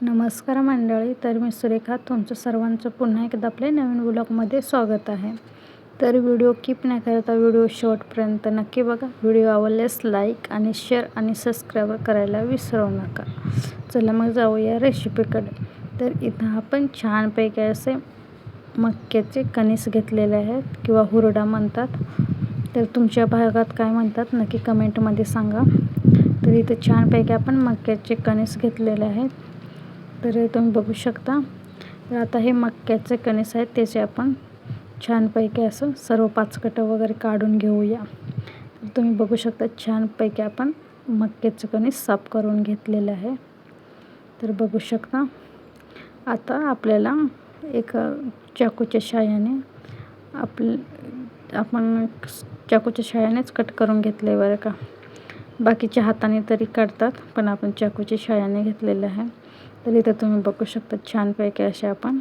नमस्कार मंडळी. तर मी सुरेखा, तुमचं सर्वांचं पुन्हा एकदा आपल्या नवीन व्लॉगमध्ये स्वागत आहे. तर व्हिडिओ कीप नाही करता व्हिडिओ शेवटपर्यंत नक्की बघा. व्हिडिओ आवडल्यास लाईक आणि शेअर आणि सबस्क्राईब करायला विसरू नका. चला मग जाऊया रेसिपीकडे. तर इथं आपण छानपैकी असे मक्याचे कणीस घेतलेले आहेत किंवा हुरडा म्हणतात. तर तुमच्या भागात काय म्हणतात नक्की कमेंटमध्ये सांगा. तर इथं छानपैकी आपण मक्याचे कणीस घेतलेले आहेत. तर तुम्ही बघू शकता. तर आता हे मक्याचे कणीस आहेत त्याचे आपण छानपैकी असं सर्व पाचकटं वगैरे काढून घेऊया. तर तुम्ही बघू शकता छानपैकी आपण मक्याचे कणीस साफ करून घेतलेले आहे. तर बघू शकता. आता आपल्याला एक चाकूच्या सहाय्याने आपण चाकूच्या सहाय्यानेच कट करून घेतले बरं का. बाकीच्या हाताने तरी काढतात, पण आपण चाकूच्या सहाय्याने घेतलेलं आहे. तर इथं तुम्ही बघू शकता छानपैकी असे आपण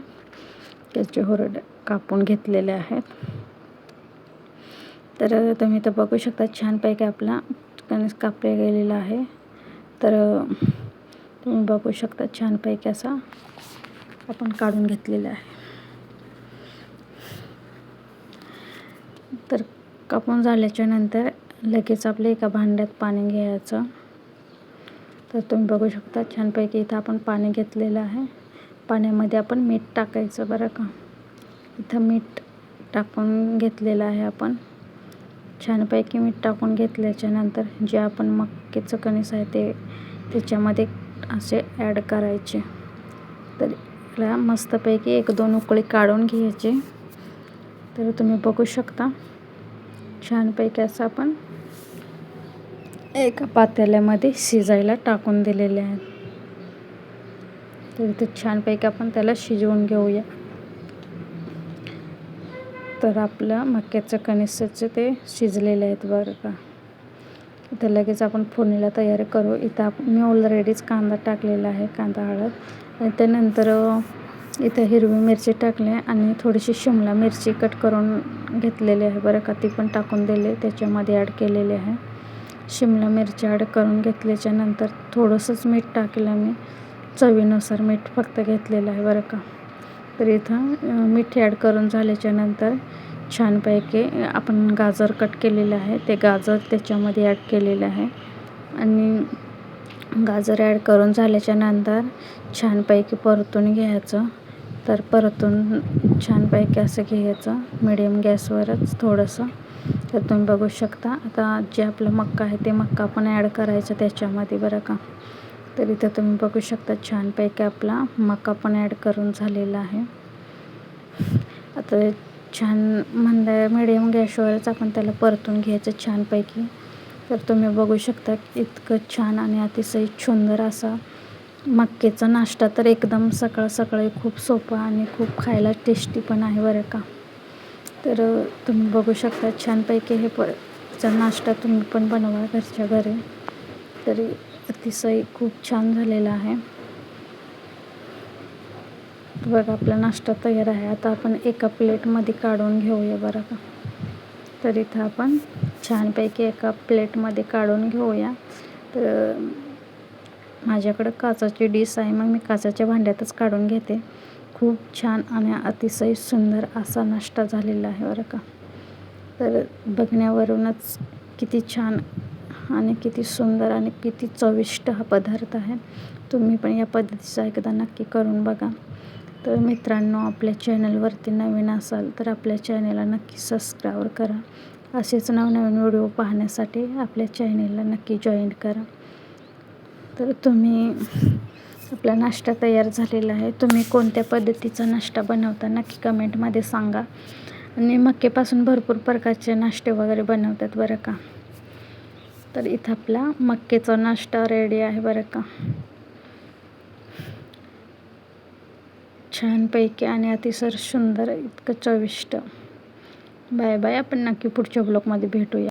त्याचे हुरडे कापून घेतलेले आहेत. तर तुम्ही इथं बघू शकता छानपैकी आपला कणीस कापले गेलेला आहे. तर तुम्ही बघू शकता छानपैकी असा आपण काढून घेतलेला आहे. तर कापून झाल्याच्या नंतर लगेच आपल्या एका भांड्यात पाणी घ्यायचं. तर तुम्ही बघू शकता छानपैकी इथं आपण पाणी घेतलेलं आहे. पाण्यामध्ये आपण मीठ टाकायचं बरं का. इथं मीठ टाकून घेतलेलं आहे आपण. छानपैकी मीठ टाकून घेतल्याच्या नंतर जे आपण मक्याचं कणीस आहे ते त्याच्यामध्ये असे ॲड करायचे. तर याला मस्तपैकी 1-2 उकळी काढून घ्यायचे. तर तुम्ही बघू शकता छानपैकी असं आपण एका पातेल्यामध्ये शिजायला टाकून दिलेले आहेत. तर इथे छानपैकी आपण त्याला शिजवून घेऊया. तर आपलं मक्याचं कणीसाचे ते शिजलेले आहेत बरं का. इथं लगेच आपण फोडणीला तयारी करू. इथं मी ऑलरेडीच कांदा टाकलेला आहे, कांदा हळद, आणि त्यानंतर इथं हिरवी मिरची टाकली आणि थोडीशी शिमला मिरची कट करून घेतलेली आहे बरं का. ती पण टाकून दिले, त्याच्यामध्ये ॲड केलेली आहे. शिमला मिरची ॲड करून घेतल्याच्या नंतर थोडंसंच मीठ टाकलं मी, चवीनुसार मीठ फक्त घेतलेलं आहे बरं का. तर इथं मीठ ॲड करून झाल्याच्या नंतर छानपैकी आपण गाजर कट केलेलं आहे ते गाजर त्याच्यामध्ये ॲड केलेलं आहे. आणि गाजर ॲड करून झाल्याच्या नंतर छानपैकी परतून घ्यायचं. तर परतून छानपैकी असं घ्यायचं मिडियम गॅसवरच थोडंसं. तर तुम्ही बघू शकता आता जे आपलं मक्का आहे ते मक्का पण ॲड करायचं त्याच्यामध्ये बरं का. तर इथं तुम्ही बघू शकता छानपैकी आपला मका पण ॲड करून झालेला आहे. आता छान मिडियम गॅसवरच आपण त्याला परतून घ्यायचं छानपैकी. तर तुम्ही बघू शकता इतकं छान आणि अतिशय सुंदर असा मक्याचा नाश्ता. तर एकदम सकाळ सकाळी खूप सोपा आणि खूप खायला टेस्टी पण आहे बरं का. तर तुम्ही बघू शकता छानपैकी चा नाश्ता तुम्ही पण बनवा घरच्या घरी. तरी अतिशय खूप छान झालेला आहे बघा. आपला नाश्ता तयार आहे. आता आपण एका प्लेटमध्ये काढून घेऊया बरं का. तर इथं आपण छानपैकी एका प्लेटमध्ये काढून घेऊया. तर माझ्याकडं काचेची डिश आहे, मग मी काचेच्या भांड्यातच काढून घेते. खूप छान आणि अतिशय सुंदर असा नाश्ता झालेला आहे बरं का. तर बघण्यावरूनच किती छान आणि किती सुंदर आणि किती चविष्ट हा पदार्थ आहे. तुम्ही पण या पद्धतीचा एकदा नक्की करून बघा. तर मित्रांनो, आपल्या चॅनलवरती नवीन असाल तर आपल्या चॅनलला नक्की सबस्क्राईब करा. असेच नवनवीन व्हिडिओ पाहण्यासाठी आपल्या चॅनलला नक्की जॉईन करा. तर तुम्ही आपला नाश्ता तयार झालेला आहे. तुम्ही कोणत्या पद्धतीचा नाश्ता बनवता नक्की कमेंटमध्ये सांगा. आणि मक्यापासून भरपूर प्रकारचे नाश्ते वगैरे बनवतात बरं का. तर इथं आपला मक्याचा नाश्ता रेडी आहे बरं का. छानपैकी आणि अतिशय सुंदर, इतकं चविष्ट. Bye bye. आपण नक्की पुढच्या ब्लॉगमध्ये भेटूया.